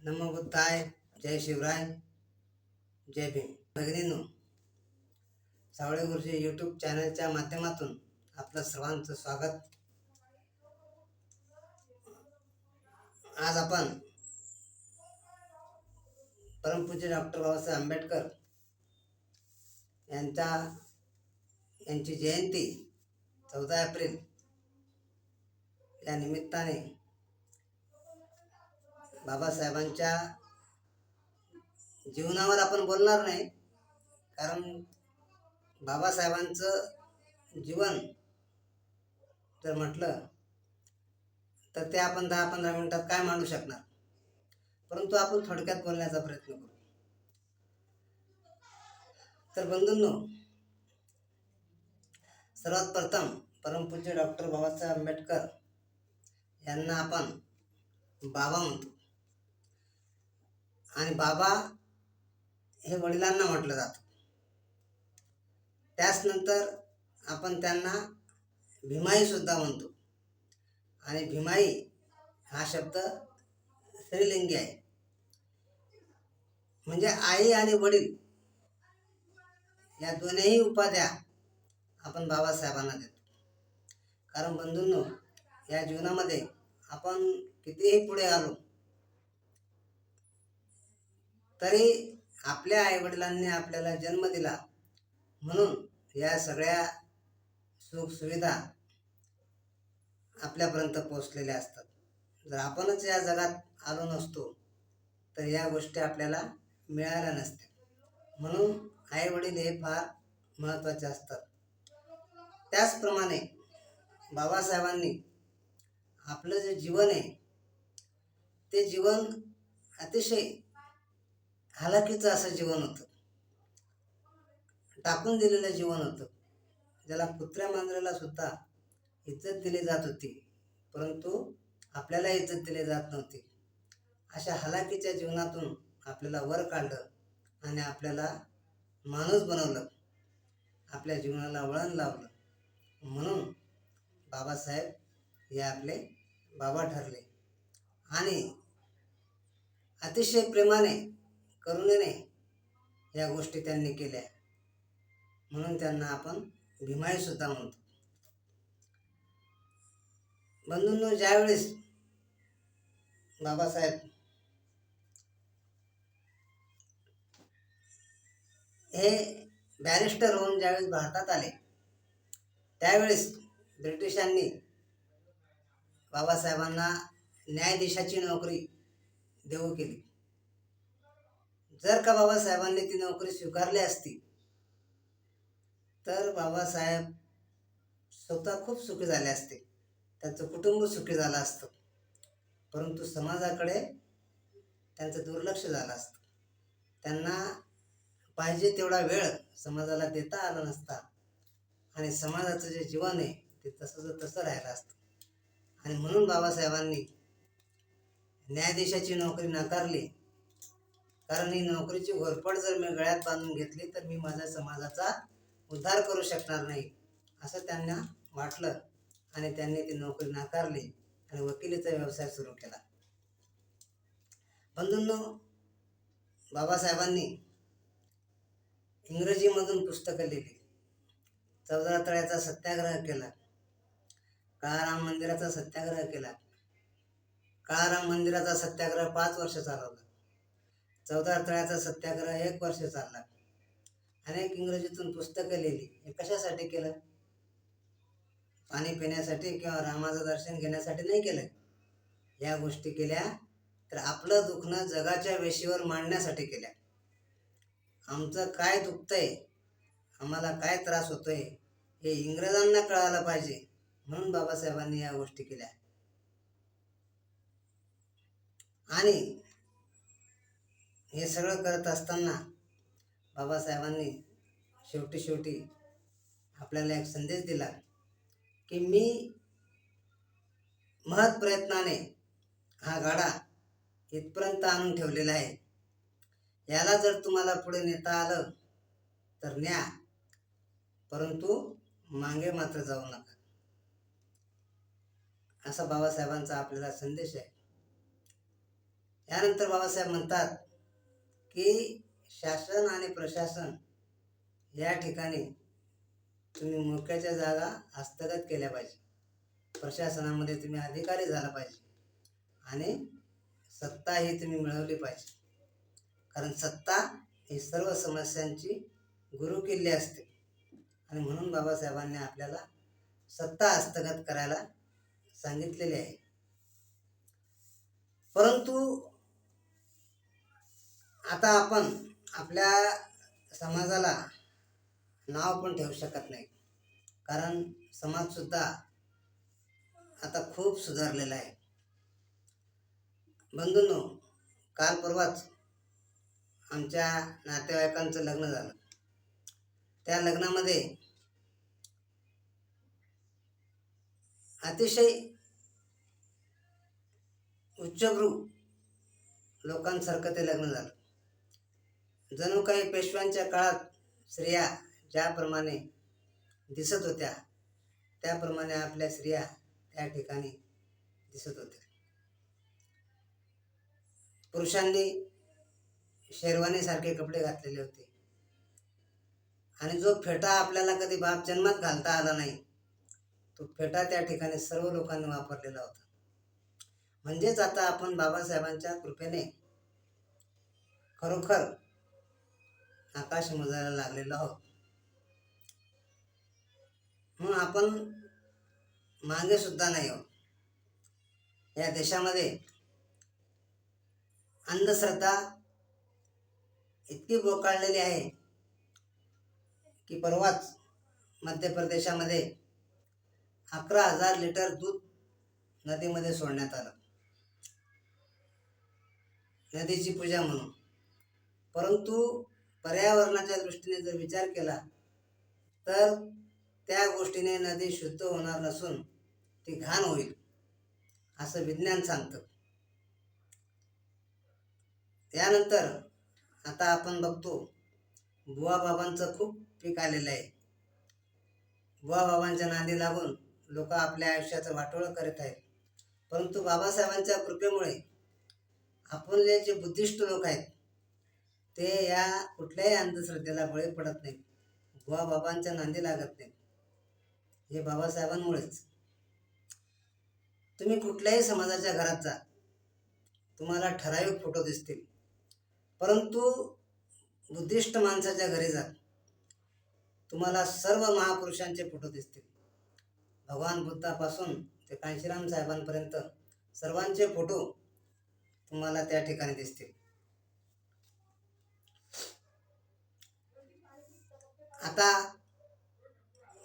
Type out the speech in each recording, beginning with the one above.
नमो बुद्धाय. जय शिवराय. जय भीम. भगिनींनो, सावळे गुरुजी यूट्यूब चॅनलच्या माध्यमातून आपलं सर्वांचं स्वागत. आज आपण परमपूज्य डॉक्टर बाबासाहेब आंबेडकर यांची जयंती 14 एप्रिल या निमित्ताने बाबासाहेबांच्या जीवनावर आपण बोलणार नाही, कारण बाबासाहेबांचं जीवन जर म्हटलं तर ते आपण 10-15 मिनिटात काय मांडू शकणार. परंतु आपण थोडक्यात बोलण्याचा प्रयत्न करू. तर बंधूंनो, सर्वात प्रथम परमपूज्य डॉक्टर बाबासाहेब आंबेडकर यांना आपण बाबा म्हणतो, आणि बाबा हे वडिलांना म्हटलं जातं. त्याच नंतर आपण त्यांना भीमाई सुद्धा म्हणतो, आणि भीमाई हा शब्द स्त्रीलिंगी आहे, म्हणजे आई आणि वडील या दोन्ही उपाध्या आपण बाबासाहेबांना देतो. कारण बंधूंनो, या जीवनामध्ये आपण कितीही पुढे आलो तरी आपल्या आईवडिलांनी आपल्याला जन्म दिला म्हणून या सगळ्या सुखसुविधा आपल्यापर्यंत पोहोचलेल्या असतात. जर आपणच या जगात आलो नसतो तर या गोष्टी आपल्याला मिळाल्या नसत्या. म्हणून आई वडील हे फार महत्त्वाचे असतात. त्याचप्रमाणे बाबासाहेबांनी आपलं जे जीवन आहे ते जीवन अतिशय हालाकीचं असं जीवन होतं, टाकून दिलेलं जीवन होतं, ज्याला कुत्र्या मांजराला सुद्धा इज्जत दिली जात होती, परंतु आपल्याला इज्जत दिली जात नव्हती. अशा हालाकीच्या जीवनातून आपल्याला वर काढलं आणि आपल्याला माणूस बनवलं, आपल्या जीवनाला वळण लावलं. म्हणून बाबासाहेब हे आपले बाबा ठरले, आणि अतिशय प्रेमाने करुणेने या गोष्टी त्यांनी केल्या, म्हणून त्यांना आपण भीमाई सुद्धा म्हणतो. बंधूंनो, ज्यावेळेस बाबासाहेब हे बॅरिस्टर होऊन ज्यावेळेस भारतात आले त्यावेळेस ब्रिटिशांनी बाबासाहेबांना न्यायाधीशाची नोकरी देऊ केली. जर का बाबासाहेबांनी ती नोकरी स्वीकारली असती तर बाबासाहेब स्वतः खूप सुखी झाले असते, त्यांचं कुटुंब सुखी झालं असतं. परंतु समाजाकडे त्यांचं दुर्लक्ष झालं असतं. त्यांना पाहिजे तेवढा वेळ समाजाला देता आला नसता, आणि समाजाचं जे जीवन आहे ते तसं राहिलं असतं. आणि म्हणून बाबासाहेबांनी न्यायाधीशाची नोकरी नाकारली, कारण ही नोकरीची घोरपड जर मी गळ्यात बांधून घेतली तर मी माझ्या समाजाचा उद्धार करू शकणार नाही, असं त्यांना वाटलं, आणि त्यांनी ती नोकरी नाकारली आणि वकिलीचा व्यवसाय सुरू केला. बंधूंनो, बाबासाहेबांनी इंग्रजीमधून पुस्तकं लिहिली, 14 तळ्याचा सत्याग्रह केला, काळाराम मंदिराचा सत्याग्रह केला. काळाराम मंदिराचा सत्याग्रह 5 वर्ष चालवला. 14 तळ्याचा सत्याग्रह 1 वर्ष चालला. अनेक इंग्रजीतून पुस्तकं लिहिली. हे कशासाठी केलं? पाणी पिण्यासाठी किंवा रामाचं दर्शन घेण्यासाठी नाही केलं. या गोष्टी केल्या तर आपलं दुखणं जगाच्या वेशीवर मांडण्यासाठी केल्या. आमचं काय दुखतंय, आम्हाला काय त्रास होतोय हे इंग्रजांना कळायला पाहिजे, म्हणून बाबासाहेबांनी या गोष्टी केल्या. आणि हे सगळं करत असताना बाबासाहेबांनी शेवटी आपल्याला एक संदेश दिला की मी महत् प्रयत्नाने हा गाडा इथपर्यंत आणून ठेवलेला आहे. याला जर तुम्हाला पुढे नेता आलं तर न्या, परंतु मागे मात्र जाऊ नका. असा बाबासाहेबांचा आपल्याला संदेश आहे. यानंतर बाबासाहेब म्हणतात की शासन आणि प्रशासन या ठिकाणी तुम्ही मोक्याच्या जागा हस्तगत केल्या पाहिजे, प्रशासनामध्ये तुम्ही अधिकारी झाला पाहिजे आणि सत्ता ही तुम्ही मिळवली पाहिजे. कारण सत्ता ही सर्व समस्यांची गुरुकिल्ली असते आणि म्हणून बाबासाहेबांनी आपल्याला सत्ता हस्तगत करायला सांगितलेले आहे. परंतु आता आपण आपल्या समाजाला नाव पण ठेवू शकत नाही, कारण समाजसुद्धा आता खूप सुधारलेला आहे. बंधूंनो, काल परवाच आमच्या नातेवाईकांचं लग्न झालं. त्या लग्नामध्ये अतिशय उच्चभ्रू लोकांसारखं ते लग्न झालं. जणू काही पेशव्यांच्या काळात स्त्रिया ज्याप्रमाणे दिसत होत्या त्याप्रमाणे आपल्या स्त्रिया त्या ठिकाणी दिसत होत्या. पुरुषांनी शेरवानीसारखे कपडे घातलेले होते आणि जो फेटा आपल्याला कधी बाप जन्मात घालता आला नाही तो फेटा त्या ठिकाणी सर्व लोकांनी वापरलेला होता. म्हणजेच आता आपण बाबासाहेबांच्या कृपेने खरोखर आकाश मोजायला लागलेलो आहोत. म्हणून आपण मागे सुद्धा नाही आहोत. या देशामध्ये अंधश्रद्धा इतकी बोकाळलेली आहे की परवाच मध्य प्रदेशामध्ये 11,000 लिटर दूध नदीमध्ये सोडण्यात आलं, नदीची पूजा म्हणून. परंतु पर्यावरणाच्या दृष्टीने जर विचार केला तर त्या गोष्टीने नदी शुद्ध होणार नसून ती घाण होईल असं विज्ञान सांगतं. त्यानंतर आता आपण बघतो बुवा बाबांचं खूप पीक आलेलं आहे. बुवा बाबांच्या नादी लागून लोक आपल्या आयुष्याचं वाटोळं करत आहेत. परंतु बाबासाहेबांच्या कृपेमुळे आपले जे बुद्धिस्ट लोक आहेत ते या कुठल्याही अंधश्रद्धेला बळी पडत नाहीत, बुवा बाबांच्या नादी लागत नाहीत. हे बाबासाहेबांमुळेच. तुम्ही कुठल्याही समाजाच्या घरात जा, तुम्हाला ठराविक फोटो दिसतील. परंतु बुद्धिस्ट माणसाच्या घरी जा, तुम्हाला सर्व महापुरुषांचे फोटो दिसतील. भगवान बुद्धापासून ते कांशीराम साहेबांपर्यंत सर्वांचे फोटो तुम्हाला त्या ठिकाणी दिसतील. आता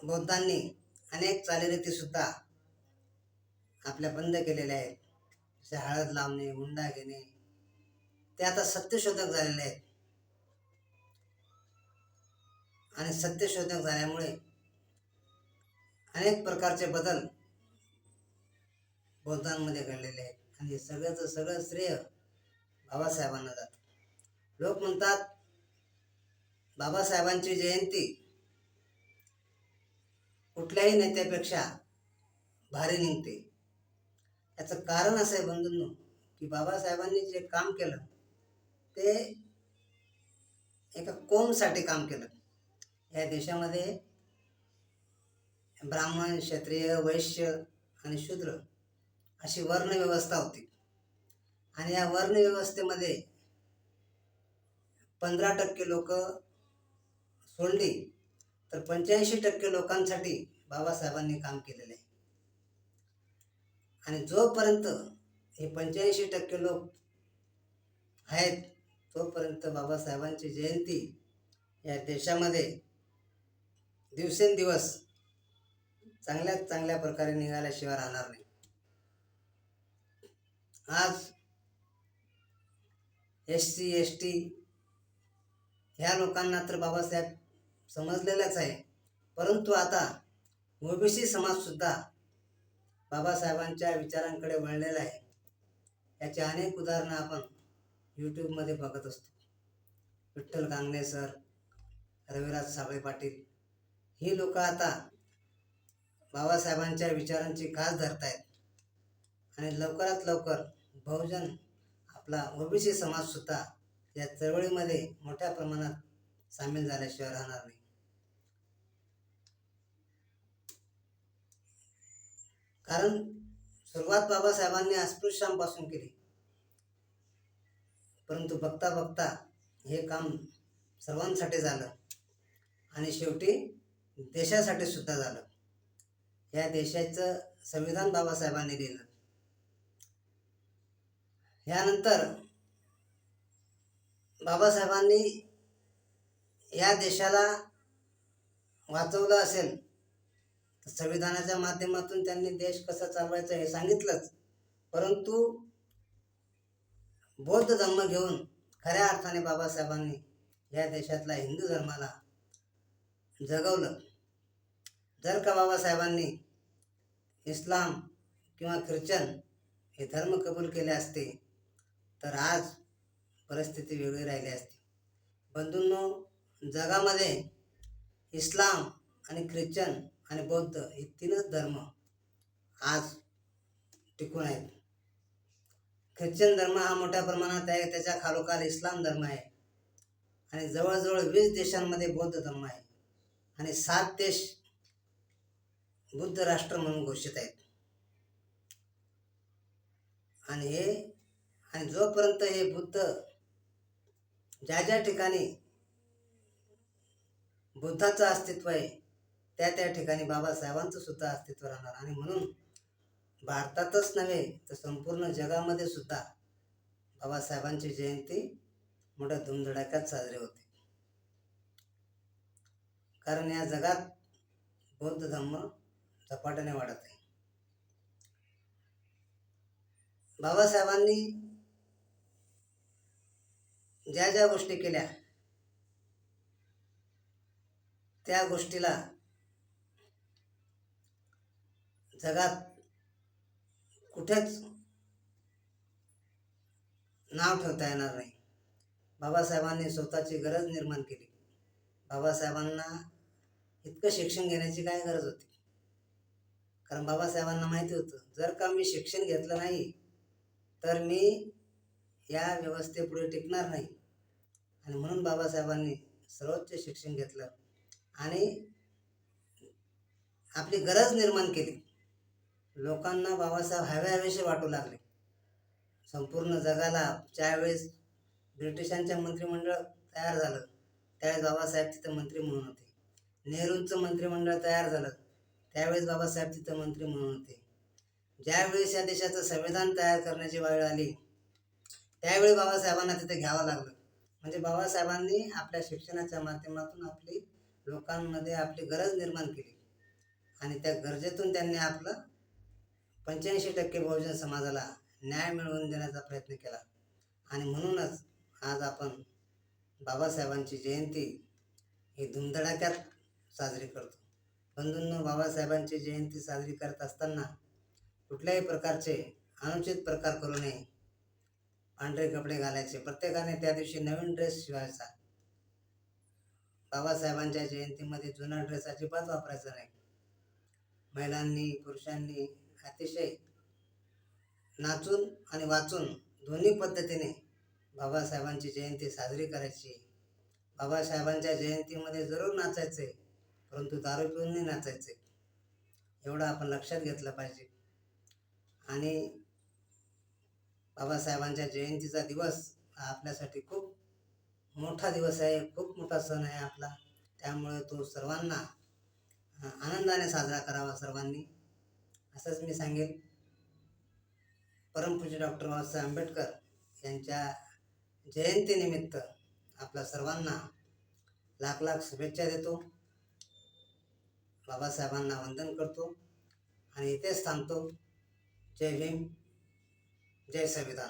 बौद्धांनी अनेक चालीरीती सुद्धा आपल्या बंद केलेल्या आहेत. जसे हळद लावणे, हुंडा घेणे, ते आता सत्यशोधक झालेले आहेत. आणि सत्यशोधक झाल्यामुळे अनेक प्रकारचे बदल बौद्धांमध्ये घडलेले आहेत आणि सगळं श्रेय बाबासाहेबांना जातं. लोक म्हणतात बाबासाहेबांची जयंती कुठल्याही नेत्यापेक्षा भारी निघते. याचं कारण असं आहे बंधूंनो की बाबासाहेबांनी जे काम केलं ते एका कोमसाठी काम केलं. या देशामध्ये ब्राह्मण, क्षत्रिय, वैश्य आणि शूद्र अशी वर्णव्यवस्था होती आणि या वर्णव्यवस्थेमध्ये 15% लोक सोडली तर 85% लोकांसाठी बाबासाहेबांनी काम केलेलं आहे. आणि जोपर्यंत हे 85% लोक आहेत तोपर्यंत बाबासाहेबांची जयंती या देशामध्ये दिवसेंदिवस चांगल्यात चांगल्या प्रकारे निघाल्याशिवाय राहणार नाही. आज SC ST ह्या लोकांना तर बाबासाहेब समजलेलाच आहे, परंतु आता OBC समाजसुद्धा बाबासाहेबांच्या विचारांकडे वळलेला आहे. याची अनेक उदाहरणं आपण यूट्यूबमध्ये बघत असतो. विठ्ठल गांगणे सर, रविराज साबळे पाटील ही लोक आता बाबासाहेबांच्या विचारांची कास धरत आहेत आणि लवकरात लवकर बहुजन आपला ओबीसी समाजसुद्धा या चळवळीमध्ये मोठ्या प्रमाणात सामील झाल्याशिवाय राहणार नाही. कारण सुरुवात बाबासाहेबांनी अस्पृश्यांपासून केली, परंतु बघता बघता हे काम सर्वांसाठी झालं आणि शेवटी देशासाठी सुद्धा झालं. या देशाचं संविधान बाबासाहेबांनी लिहिलं. यानंतर बाबासाहेबांनी या देशाला वाचवलं असेल तर संविधानाच्या माध्यमातून त्यांनी देश कसा चालवायचा हे सांगितलंच, परंतु बौद्ध धर्म घेऊन खऱ्या अर्थाने बाबासाहेबांनी या देशातल्या हिंदू धर्माला जगवलं. जर का बाबासाहेबांनी इस्लाम किंवा ख्रिश्चन हे धर्म कबूल केले असते तर आज परिस्थिती वेगळी राहिली असती. बंधूंनो, जगामध्ये इस्लाम आणि ख्रिश्चन आणि बौद्ध हे तीनच धर्म आज टिकून आहेत. ख्रिश्चन धर्म हा मोठ्या प्रमाणात आहे, त्याच्या खालोखाल इस्लाम धर्म आहे आणि जवळजवळ 20 देशांमध्ये बौद्ध धर्म आहे आणि 7 देश बुद्ध राष्ट्र म्हणून घोषित आहेत. आणि जोपर्यंत हे बुद्ध ज्या ज्या ठिकाणी बुद्धाचं अस्तित्व आहे त्या त्या ठिकाणी बाबासाहेबांचं सुद्धा अस्तित्व राहणार. आणि म्हणून भारतातच नव्हे तर संपूर्ण जगामध्ये सुद्धा बाबासाहेबांची जयंती मोठ्या धुमधडाक्यात साजरी होते. कारण या जगात बौद्ध धर्म झपाट्याने वाढत आहे. बाबासाहेबांनी ज्या ज्या गोष्टी केल्या त्या गोष्टीला जगात कुठेच नाव ठेवता येणार नाही. बाबासाहेबांनी स्वतःची गरज निर्माण केली. बाबासाहेबांना इतकं शिक्षण घेण्याची काय गरज होती? कारण बाबासाहेबांना माहिती होतं जर का मी शिक्षण घेतलं नाही तर मी या व्यवस्थेपुढे टिकणार नाही. आणि म्हणून बाबासाहेबांनी सर्वोच्च शिक्षण घेतलं आणि आपली गरज निर्माण केली. लोकांना बाबासाहेब हवेहवेसे वाटू लागले. संपूर्ण जगाला ज्यावेळेस ब्रिटिशांच्या मंत्रिमंडळ तयार झालं त्यावेळेस बाबासाहेब तिथं मंत्री म्हणून होते. नेहरूंचं मंत्रिमंडळ तयार झालं त्यावेळेस बाबासाहेब तिथं मंत्री म्हणून होते. ज्यावेळेस या देशाचं संविधान तयार करण्याची वेळ आली त्यावेळी बाबासाहेबांना तिथे घ्यावं लागलं. म्हणजे बाबासाहेबांनी आपल्या शिक्षणाच्या माध्यमातून आपली लोकांमध्ये आपली गरज निर्माण केली आणि त्या गरजेतून त्यांनी आपलं 85% बहुजन समाजाला न्याय मिळवून देण्याचा प्रयत्न केला. आणि म्हणूनच आज आपण बाबासाहेबांची जयंती ही धुमधडाक्यात साजरी करतो. बंधूंनो, बाबासाहेबांची जयंती साजरी करत असताना कुठल्याही प्रकारचे अनुचित प्रकार करू नये. पांढरे कपडे घालायचे, प्रत्येकाने त्या दिवशी नवीन ड्रेस शिवायचा. बाबासाहेबांच्या जयंतीमध्ये जुना ड्रेस अजिबात वापरायचा नाही. महिलांनी पुरुषांनी अतिशय नाचून आणि वाचून दोन्ही पद्धतीने बाबासाहेबांची जयंती साजरी करायची. बाबासाहेबांच्या जयंतीमध्ये जरूर नाचायचे, परंतु दारू पिऊन नाही नाचायचे, एवढं आपण लक्षात घेतलं पाहिजे. आणि बाबासाहेबांच्या जयंतीचा दिवस हा आपल्यासाठी खूप मोठा दिवस आहे, खूप मोठा सण आहे आपला. त्यामुळे तो सर्वांना आनंदाने साजरा करावा सर्वांनी, असंच मी सांगेन. परमपूज्य डॉक्टर बाबासाहेब आंबेडकर यांच्या जयंतीनिमित्त आपल्या सर्वांना लाख लाख शुभेच्छा देतो. बाबासाहेबांना वंदन करतो आणि इथेच थांबतो. जय भीम, जय संविधान.